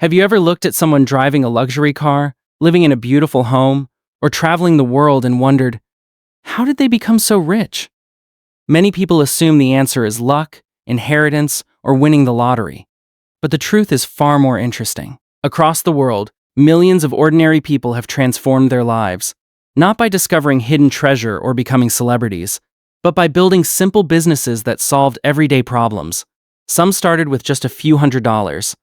Have you ever looked at someone driving a luxury car, living in a beautiful home, or traveling the world and wondered, how did they become so rich? Many people assume the answer is luck, inheritance, or winning the lottery. But the truth is far more interesting. Across the world, millions of ordinary people have transformed their lives, not by discovering hidden treasure or becoming celebrities, but by building simple businesses that solved everyday problems. Some started with just a few $100s.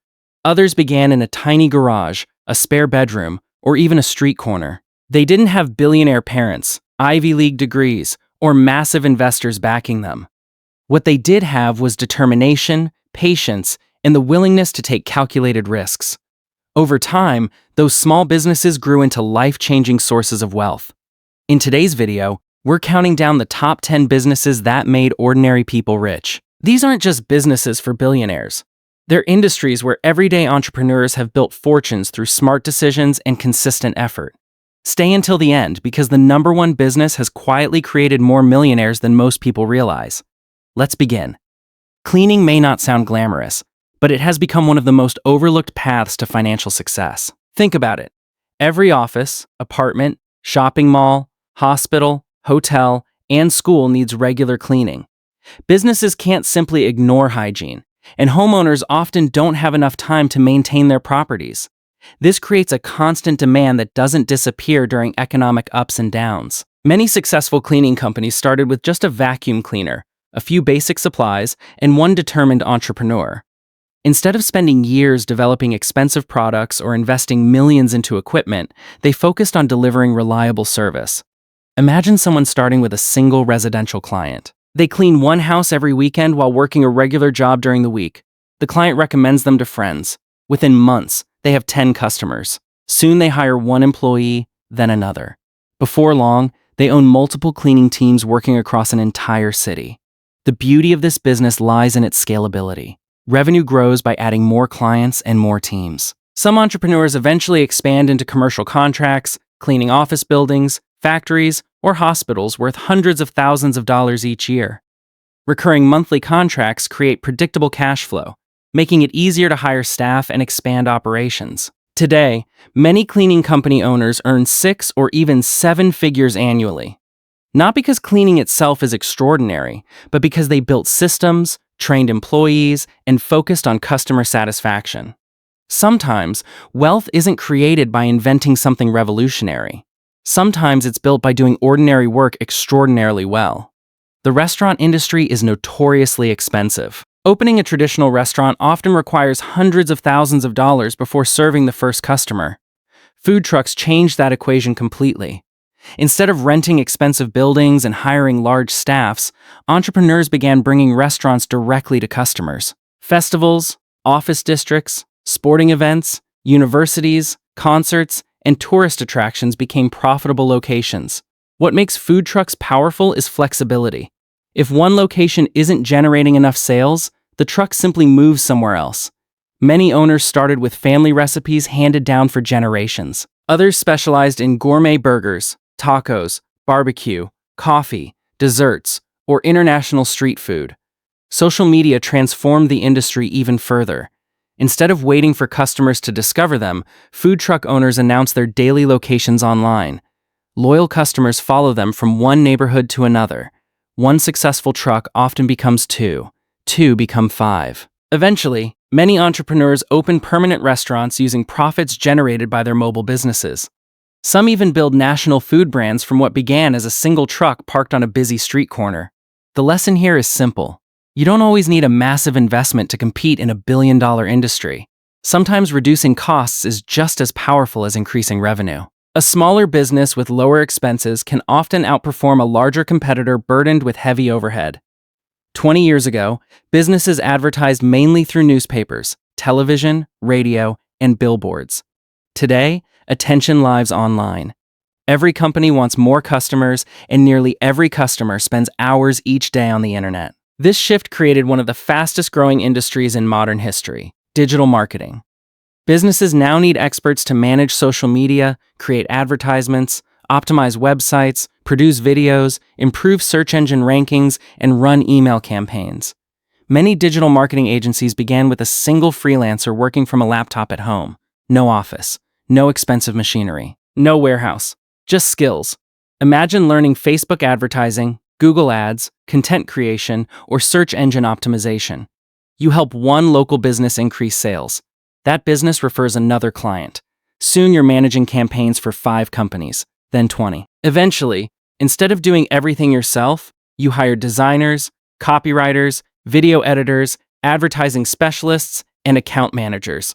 Others began in a tiny garage, a spare bedroom, or even a street corner. They didn't have billionaire parents, Ivy League degrees, or massive investors backing them. What they did have was determination, patience, and the willingness to take calculated risks. Over time, those small businesses grew into life-changing sources of wealth. In today's video, we're counting down the top 10 businesses that made ordinary people rich. These aren't just businesses for billionaires. They're industries where everyday entrepreneurs have built fortunes through smart decisions and consistent effort. Stay until the end because the number one business has quietly created more millionaires than most people realize. Let's begin. Cleaning may not sound glamorous, but it has become one of the most overlooked paths to financial success. Think about it. Every office, apartment, shopping mall, hospital, hotel, and school needs regular cleaning. Businesses can't simply ignore hygiene, and homeowners often don't have enough time to maintain their properties. This creates a constant demand that doesn't disappear during economic ups and downs. Many successful cleaning companies started with just a vacuum cleaner, a few basic supplies, and one determined entrepreneur. Instead of spending years developing expensive products or investing millions into equipment, they focused on delivering reliable service. Imagine someone starting with a single residential client. They clean one house every weekend while working a regular job during the week. The client recommends them to friends. Within months, they have 10 customers. Soon they hire one employee, then another. Before long, they own multiple cleaning teams working across an entire city. The beauty of this business lies in its scalability. Revenue grows by adding more clients and more teams. Some entrepreneurs eventually expand into commercial contracts, cleaning office buildings, factories, or hospitals worth hundreds of thousands of dollars each year. Recurring monthly contracts create predictable cash flow, making it easier to hire staff and expand operations. Today, many cleaning company owners earn 6 or even 7 figures annually. Not because cleaning itself is extraordinary, but because they built systems, trained employees, and focused on customer satisfaction. Sometimes, wealth isn't created by inventing something revolutionary. Sometimes it's built by doing ordinary work extraordinarily well. The restaurant industry is notoriously expensive. Opening a traditional restaurant often requires hundreds of thousands of dollars before serving the first customer. Food trucks changed that equation completely. Instead of renting expensive buildings and hiring large staffs, entrepreneurs began bringing restaurants directly to customers. Festivals, office districts, sporting events, universities, concerts, and tourist attractions became profitable locations. What makes food trucks powerful is flexibility. If one location isn't generating enough sales, the truck simply moves somewhere else. Many owners started with family recipes handed down for generations. Others specialized in gourmet burgers, tacos, barbecue, coffee, desserts, or international street food. Social media transformed the industry even further. Instead of waiting for customers to discover them, food truck owners announce their daily locations online. Loyal customers follow them from one neighborhood to another. One successful truck often becomes 2. 2 become 5. Eventually, many entrepreneurs open permanent restaurants using profits generated by their mobile businesses. Some even build national food brands from what began as a single truck parked on a busy street corner. The lesson here is simple. You don't always need a massive investment to compete in a billion-dollar industry. Sometimes reducing costs is just as powerful as increasing revenue. A smaller business with lower expenses can often outperform a larger competitor burdened with heavy overhead. 20 years ago, businesses advertised mainly through newspapers, television, radio, and billboards. Today, attention lives online. Every company wants more customers, and nearly every customer spends hours each day on the internet. This shift created one of the fastest-growing industries in modern history, digital marketing. Businesses now need experts to manage social media, create advertisements, optimize websites, produce videos, improve search engine rankings, and run email campaigns. Many digital marketing agencies began with a single freelancer working from a laptop at home. No office, no expensive machinery, no warehouse, just skills. Imagine learning Facebook advertising, Google Ads, content creation, or search engine optimization. You help one local business increase sales. That business refers another client. Soon you're managing campaigns for 5 companies, then 20. Eventually, instead of doing everything yourself, you hire designers, copywriters, video editors, advertising specialists, and account managers.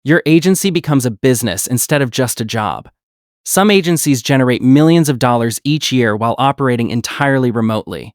Your agency becomes a business instead of just a job. Some agencies generate millions of dollars each year while operating entirely remotely.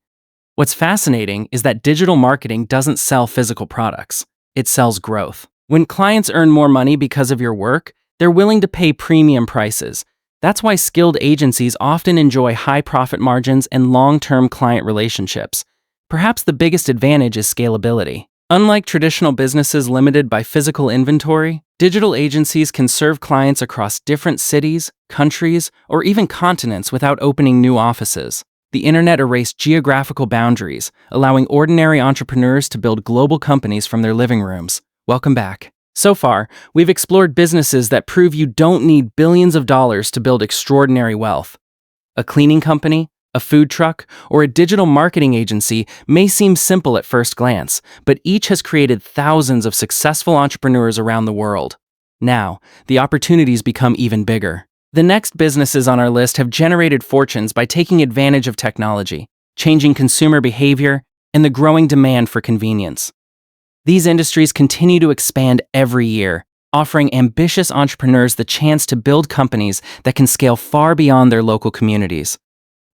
What's fascinating is that digital marketing doesn't sell physical products. It sells growth. When clients earn more money because of your work, they're willing to pay premium prices. That's why skilled agencies often enjoy high profit margins and long-term client relationships. Perhaps the biggest advantage is scalability. Unlike traditional businesses limited by physical inventory, digital agencies can serve clients across different cities, countries, or even continents without opening new offices. The internet erased geographical boundaries, allowing ordinary entrepreneurs to build global companies from their living rooms. Welcome back. So far, we've explored businesses that prove you don't need billions of dollars to build extraordinary wealth. A cleaning company, a food truck, or a digital marketing agency may seem simple at first glance, but each has created thousands of successful entrepreneurs around the world. Now, the opportunities become even bigger. The next businesses on our list have generated fortunes by taking advantage of technology, changing consumer behavior, and the growing demand for convenience. These industries continue to expand every year, offering ambitious entrepreneurs the chance to build companies that can scale far beyond their local communities.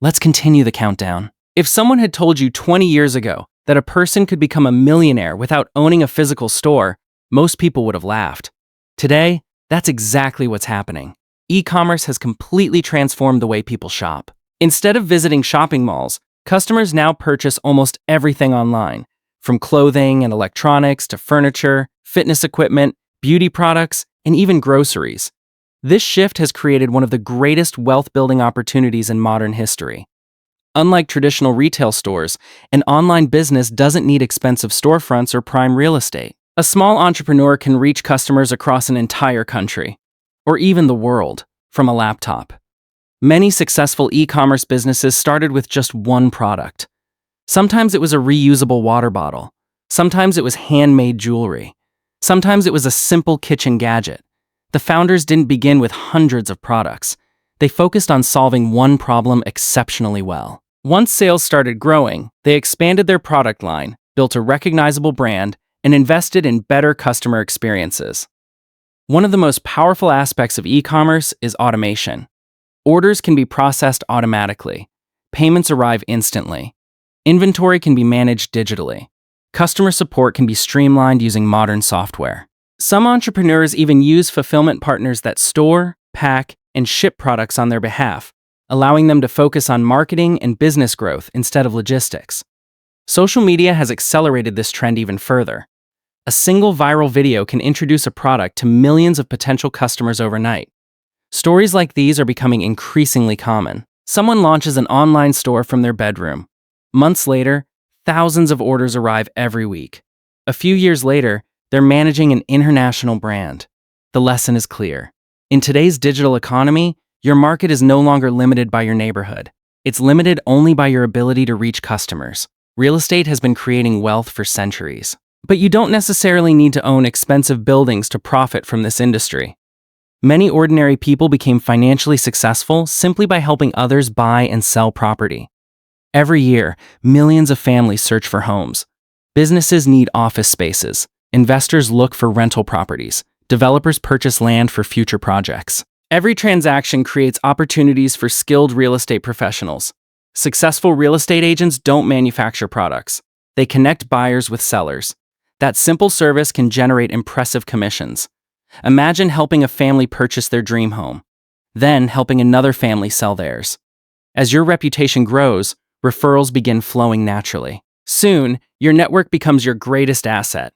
Let's continue the countdown. If someone had told you 20 years ago that a person could become a millionaire without owning a physical store, most people would have laughed. Today, that's exactly what's happening. E-commerce has completely transformed the way people shop. Instead of visiting shopping malls, customers now purchase almost everything online, from clothing and electronics to furniture, fitness equipment, beauty products, and even groceries. This shift has created one of the greatest wealth-building opportunities in modern history. Unlike traditional retail stores, an online business doesn't need expensive storefronts or prime real estate. A small entrepreneur can reach customers across an entire country, or even the world, from a laptop. Many successful e-commerce businesses started with just one product. Sometimes it was a reusable water bottle. Sometimes it was handmade jewelry. Sometimes it was a simple kitchen gadget. The founders didn't begin with hundreds of products. They focused on solving one problem exceptionally well. Once sales started growing, they expanded their product line, built a recognizable brand, and invested in better customer experiences. One of the most powerful aspects of e-commerce is automation. Orders can be processed automatically. Payments arrive instantly. Inventory can be managed digitally. Customer support can be streamlined using modern software. Some entrepreneurs even use fulfillment partners that store, pack, and ship products on their behalf, allowing them to focus on marketing and business growth instead of logistics. Social media has accelerated this trend even further. A single viral video can introduce a product to millions of potential customers overnight. Stories like these are becoming increasingly common. Someone launches an online store from their bedroom. Months later, thousands of orders arrive every week. A few years later, they're managing an international brand. The lesson is clear. In today's digital economy, your market is no longer limited by your neighborhood. It's limited only by your ability to reach customers. Real estate has been creating wealth for centuries. But you don't necessarily need to own expensive buildings to profit from this industry. Many ordinary people became financially successful simply by helping others buy and sell property. Every year, millions of families search for homes. Businesses need office spaces. Investors look for rental properties. Developers purchase land for future projects. Every transaction creates opportunities for skilled real estate professionals. Successful real estate agents don't manufacture products. They connect buyers with sellers. That simple service can generate impressive commissions. Imagine helping a family purchase their dream home, then helping another family sell theirs. As your reputation grows, referrals begin flowing naturally. Soon, your network becomes your greatest asset.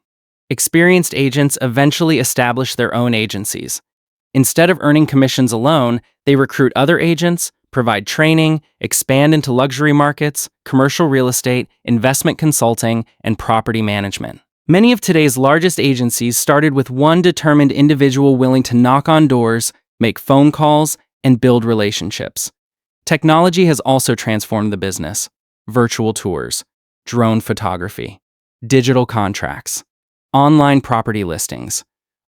Experienced agents eventually establish their own agencies. Instead of earning commissions alone, they recruit other agents, provide training, expand into luxury markets, commercial real estate, investment consulting, and property management. Many of today's largest agencies started with one determined individual willing to knock on doors, make phone calls, and build relationships. Technology has also transformed the business. Virtual tours, drone photography, digital contracts, online property listings,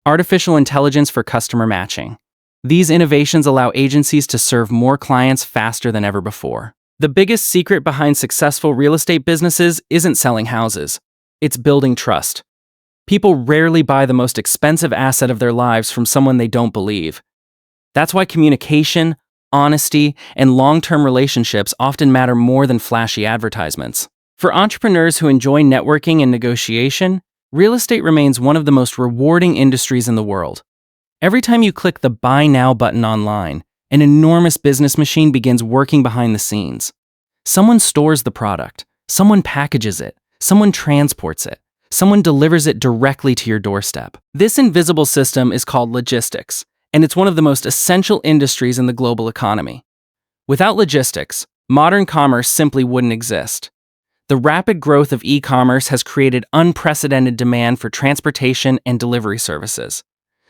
artificial intelligence for customer matching. These innovations allow agencies to serve more clients faster than ever before. The biggest secret behind successful real estate businesses isn't selling houses. It's building trust. People rarely buy the most expensive asset of their lives from someone they don't believe. That's why communication, honesty, and long-term relationships often matter more than flashy advertisements. For entrepreneurs who enjoy networking and negotiation, real estate remains one of the most rewarding industries in the world. Every time you click the Buy Now button online, an enormous business machine begins working behind the scenes. Someone stores the product, someone packages it, someone transports it, someone delivers it directly to your doorstep. This invisible system is called logistics, and it's one of the most essential industries in the global economy. Without logistics, modern commerce simply wouldn't exist. The rapid growth of e-commerce has created unprecedented demand for transportation and delivery services.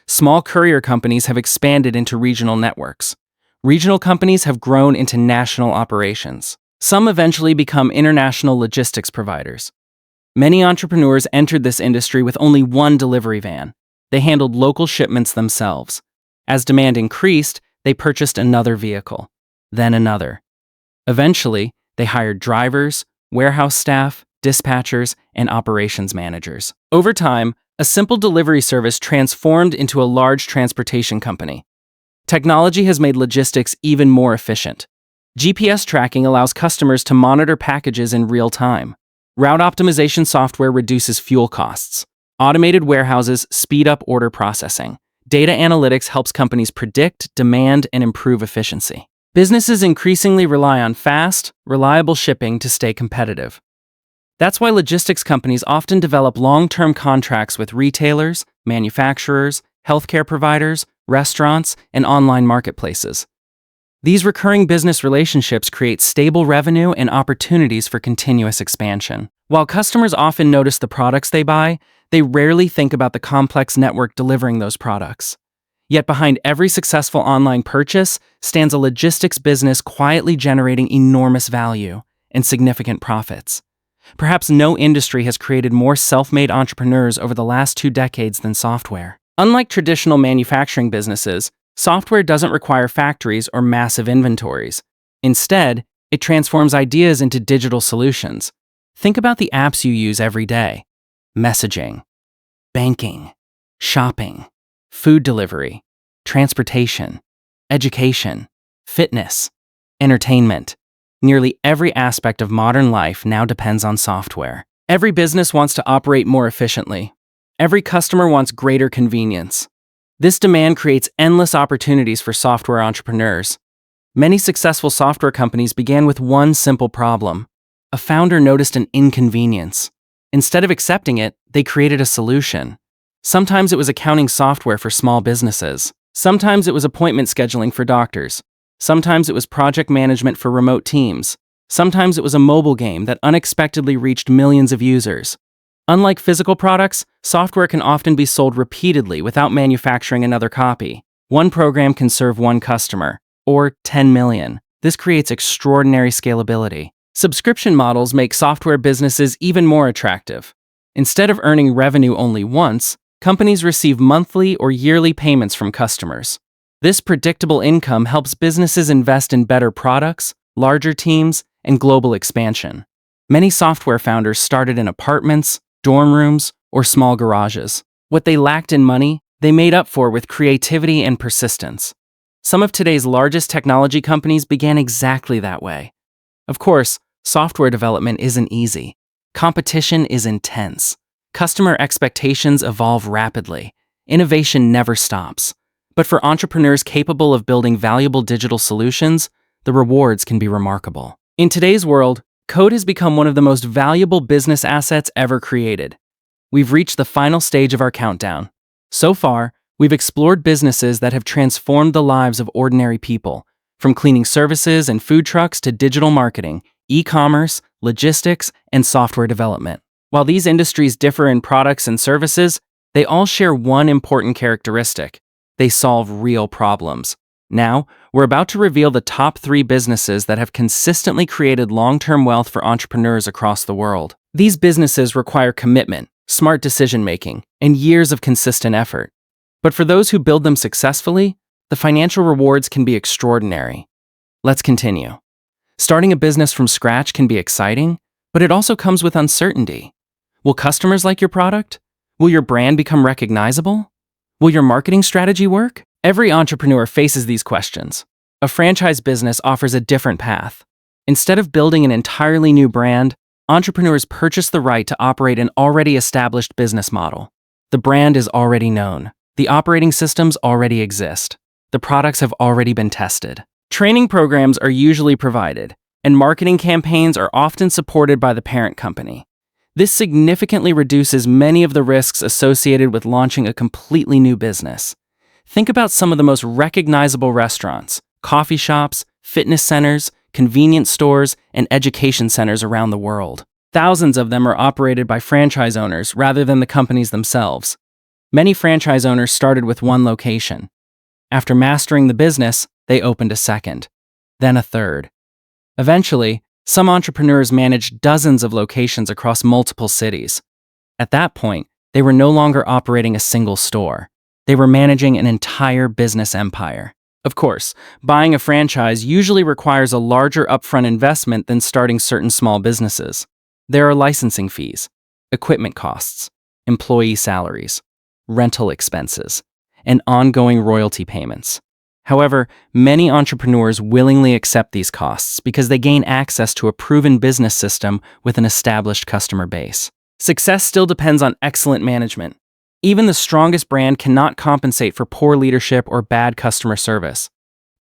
Small courier companies have expanded into regional networks. Regional companies have grown into national operations. Some eventually become international logistics providers. Many entrepreneurs entered this industry with only one delivery van. They handled local shipments themselves. As demand increased, they purchased another vehicle, then another. Eventually, they hired drivers, warehouse staff, dispatchers, and operations managers. Over time, a simple delivery service transformed into a large transportation company. Technology has made logistics even more efficient. GPS tracking allows customers to monitor packages in real time. Route optimization software reduces fuel costs. Automated warehouses speed up order processing. Data analytics helps companies predict, demand, and improve efficiency. Businesses increasingly rely on fast, reliable shipping to stay competitive. That's why logistics companies often develop long-term contracts with retailers, manufacturers, healthcare providers, restaurants, and online marketplaces. These recurring business relationships create stable revenue and opportunities for continuous expansion. While customers often notice the products they buy, they rarely think about the complex network delivering those products. Yet behind every successful online purchase stands a logistics business quietly generating enormous value and significant profits. Perhaps no industry has created more self-made entrepreneurs over the last 2 decades than software. Unlike traditional manufacturing businesses, software doesn't require factories or massive inventories. Instead, it transforms ideas into digital solutions. Think about the apps you use every day: messaging, banking, shopping, food delivery, transportation, education, fitness, entertainment. Nearly every aspect of modern life now depends on software. Every business wants to operate more efficiently. Every customer wants greater convenience. This demand creates endless opportunities for software entrepreneurs. Many successful software companies began with one simple problem. A founder noticed an inconvenience. Instead of accepting it, they created a solution. Sometimes it was accounting software for small businesses. Sometimes it was appointment scheduling for doctors. Sometimes it was project management for remote teams. Sometimes it was a mobile game that unexpectedly reached millions of users. Unlike physical products, software can often be sold repeatedly without manufacturing another copy. One program can serve one customer, or 10 million. This creates extraordinary scalability. Subscription models make software businesses even more attractive. Instead of earning revenue only once, companies receive monthly or yearly payments from customers. This predictable income helps businesses invest in better products, larger teams, and global expansion. Many software founders started in apartments, dorm rooms, or small garages. What they lacked in money, they made up for with creativity and persistence. Some of today's largest technology companies began exactly that way. Of course, software development isn't easy. Competition is intense. Customer expectations evolve rapidly. Innovation never stops. But for entrepreneurs capable of building valuable digital solutions, the rewards can be remarkable. In today's world, code has become one of the most valuable business assets ever created. We've reached the final stage of our countdown. So far, we've explored businesses that have transformed the lives of ordinary people, from cleaning services and food trucks to digital marketing, e-commerce, logistics, and software development. While these industries differ in products and services, they all share one important characteristic: they solve real problems. Now, we're about to reveal the top 3 businesses that have consistently created long-term wealth for entrepreneurs across the world. These businesses require commitment, smart decision-making, and years of consistent effort. But for those who build them successfully, the financial rewards can be extraordinary. Let's continue. Starting a business from scratch can be exciting, but it also comes with uncertainty. Will customers like your product? Will your brand become recognizable? Will your marketing strategy work? Every entrepreneur faces these questions. A franchise business offers a different path. Instead of building an entirely new brand, entrepreneurs purchase the right to operate an already established business model. The brand is already known. The operating systems already exist. The products have already been tested. Training programs are usually provided, and marketing campaigns are often supported by the parent company. This significantly reduces many of the risks associated with launching a completely new business. Think about some of the most recognizable restaurants, coffee shops, fitness centers, convenience stores, and education centers around the world. Thousands of them are operated by franchise owners rather than the companies themselves. Many franchise owners started with one location. After mastering the business, they opened a second, then a third. Eventually, some entrepreneurs managed dozens of locations across multiple cities. At that point, they were no longer operating a single store. They were managing an entire business empire. Of course, buying a franchise usually requires a larger upfront investment than starting certain small businesses. There are licensing fees, equipment costs, employee salaries, rental expenses, and ongoing royalty payments. However, many entrepreneurs willingly accept these costs because they gain access to a proven business system with an established customer base. Success still depends on excellent management. Even the strongest brand cannot compensate for poor leadership or bad customer service.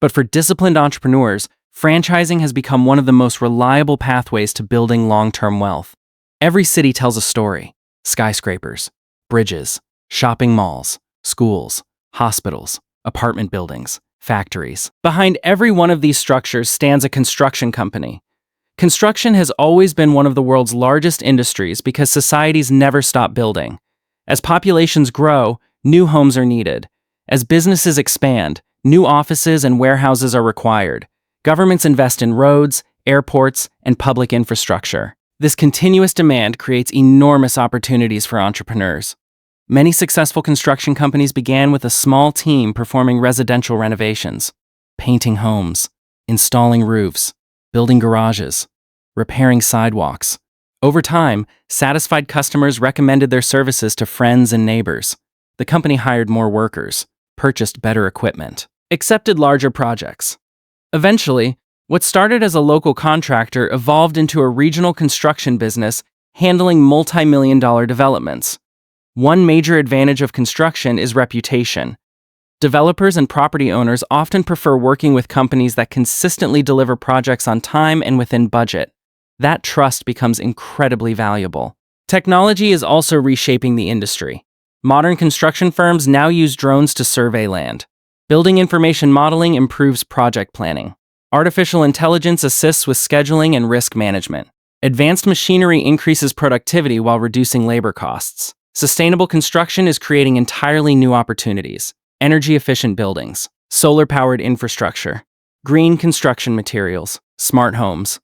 But for disciplined entrepreneurs, franchising has become one of the most reliable pathways to building long-term wealth. Every city tells a story: skyscrapers, bridges, shopping malls, schools, hospitals, apartment buildings, factories. Behind every one of these structures stands a construction company. Construction has always been one of the world's largest industries because societies never stop building. As populations grow, new homes are needed. As businesses expand, new offices and warehouses are required. Governments invest in roads, airports, and public infrastructure. This continuous demand creates enormous opportunities for entrepreneurs. Many successful construction companies began with a small team performing residential renovations, painting homes, installing roofs, building garages, repairing sidewalks. Over time, satisfied customers recommended their services to friends and neighbors. The company hired more workers, purchased better equipment, accepted larger projects. Eventually, what started as a local contractor evolved into a regional construction business handling multi-million-dollar developments. One major advantage of construction is reputation. Developers and property owners often prefer working with companies that consistently deliver projects on time and within budget. That trust becomes incredibly valuable. Technology is also reshaping the industry. Modern construction firms now use drones to survey land. Building information modeling improves project planning. Artificial intelligence assists with scheduling and risk management. Advanced machinery increases productivity while reducing labor costs. Sustainable construction is creating entirely new opportunities: energy-efficient buildings, solar-powered infrastructure, green construction materials, smart homes.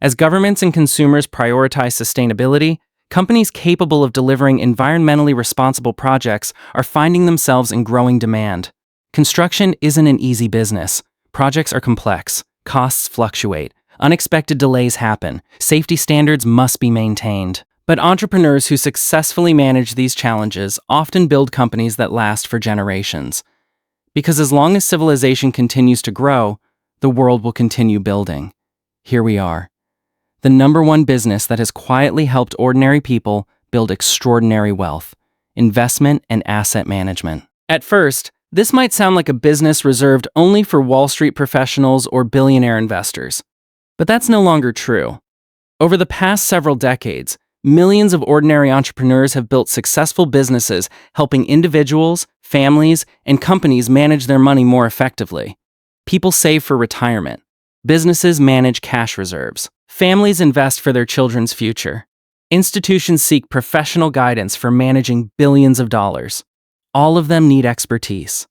As governments and consumers prioritize sustainability, companies capable of delivering environmentally responsible projects are finding themselves in growing demand. Construction isn't an easy business. Projects are complex, costs fluctuate, unexpected delays happen, safety standards must be maintained. But entrepreneurs who successfully manage these challenges often build companies that last for generations. Because as long as civilization continues to grow, the world will continue building. Here we are, the #1 business that has quietly helped ordinary people build extraordinary wealth: investment and asset management. At first, this might sound like a business reserved only for Wall Street professionals or billionaire investors. But that's no longer true. Over the past several decades, millions of ordinary entrepreneurs have built successful businesses helping individuals, families, and companies manage their money more effectively. People save for retirement. Businesses manage cash reserves. Families invest for their children's future. Institutions seek professional guidance for managing billions of dollars. All of them need expertise.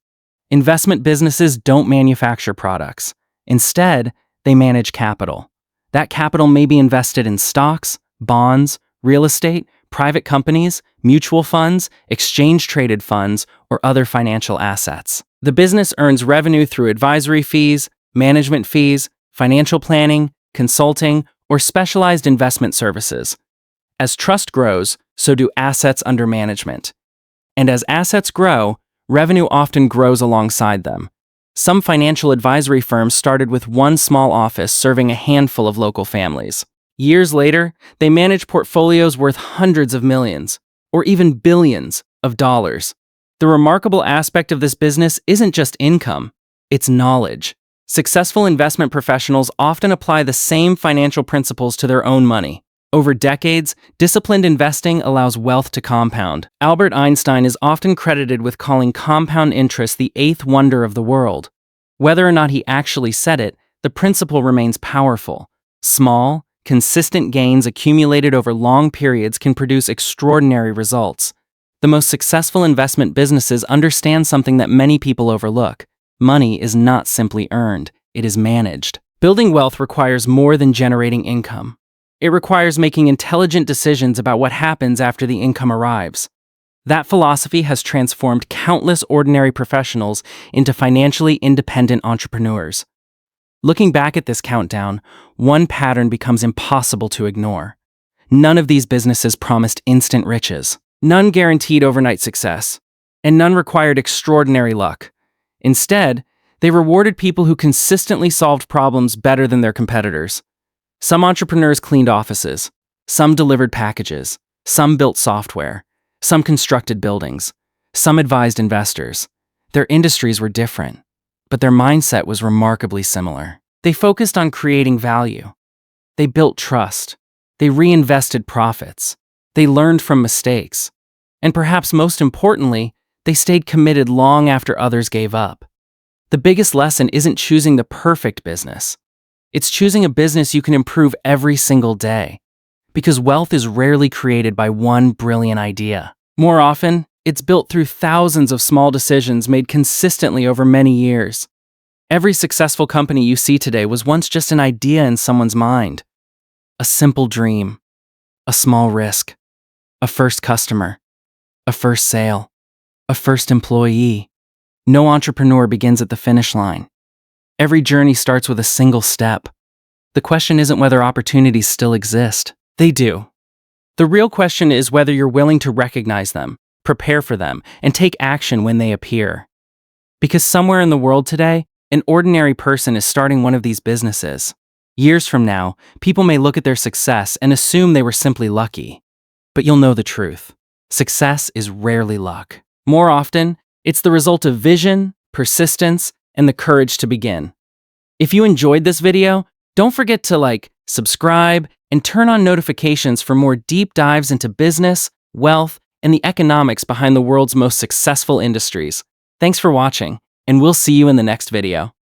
Investment businesses don't manufacture products. Instead, they manage capital. That capital may be invested in stocks, bonds, real estate, private companies, mutual funds, exchange-traded funds, or other financial assets. The business earns revenue through advisory fees, management fees, financial planning, consulting, or specialized investment services. As trust grows, so do assets under management. And as assets grow, revenue often grows alongside them. Some financial advisory firms started with one small office serving a handful of local families. Years later, they manage portfolios worth hundreds of millions, or even billions, of dollars. The remarkable aspect of this business isn't just income, it's knowledge. Successful investment professionals often apply the same financial principles to their own money. Over decades, disciplined investing allows wealth to compound. Albert Einstein is often credited with calling compound interest the eighth wonder of the world. Whether or not he actually said it, the principle remains powerful. Small, consistent gains accumulated over long periods can produce extraordinary results. The most successful investment businesses understand something that many people overlook. Money is not simply earned, it is managed. Building wealth requires more than generating income. It requires making intelligent decisions about what happens after the income arrives. That philosophy has transformed countless ordinary professionals into financially independent entrepreneurs. Looking back at this countdown, one pattern becomes impossible to ignore. None of these businesses promised instant riches. None guaranteed overnight success. And none required extraordinary luck. Instead, they rewarded people who consistently solved problems better than their competitors. Some entrepreneurs cleaned offices. Some delivered packages. Some built software. Some constructed buildings. Some advised investors. Their industries were different, but their mindset was remarkably similar. They focused on creating value. They built trust. They reinvested profits. They learned from mistakes. And perhaps most importantly, they stayed committed long after others gave up. The biggest lesson isn't choosing the perfect business. It's choosing a business you can improve every single day. Because wealth is rarely created by one brilliant idea. More often, it's built through thousands of small decisions made consistently over many years. Every successful company you see today was once just an idea in someone's mind. A simple dream. A small risk. A first customer. A first sale. A first employee. No entrepreneur begins at the finish line. Every journey starts with a single step. The question isn't whether opportunities still exist. They do. The real question is whether you're willing to recognize them, prepare for them, and take action when they appear. Because somewhere in the world today, an ordinary person is starting one of these businesses. Years from now, people may look at their success and assume they were simply lucky. But you'll know the truth. Success is rarely luck. More often, it's the result of vision, persistence, and the courage to begin. If you enjoyed this video, don't forget to subscribe, and turn on notifications for more deep dives into business, wealth, and the economics behind the world's most successful industries. Thanks for watching, and we'll see you in the next video.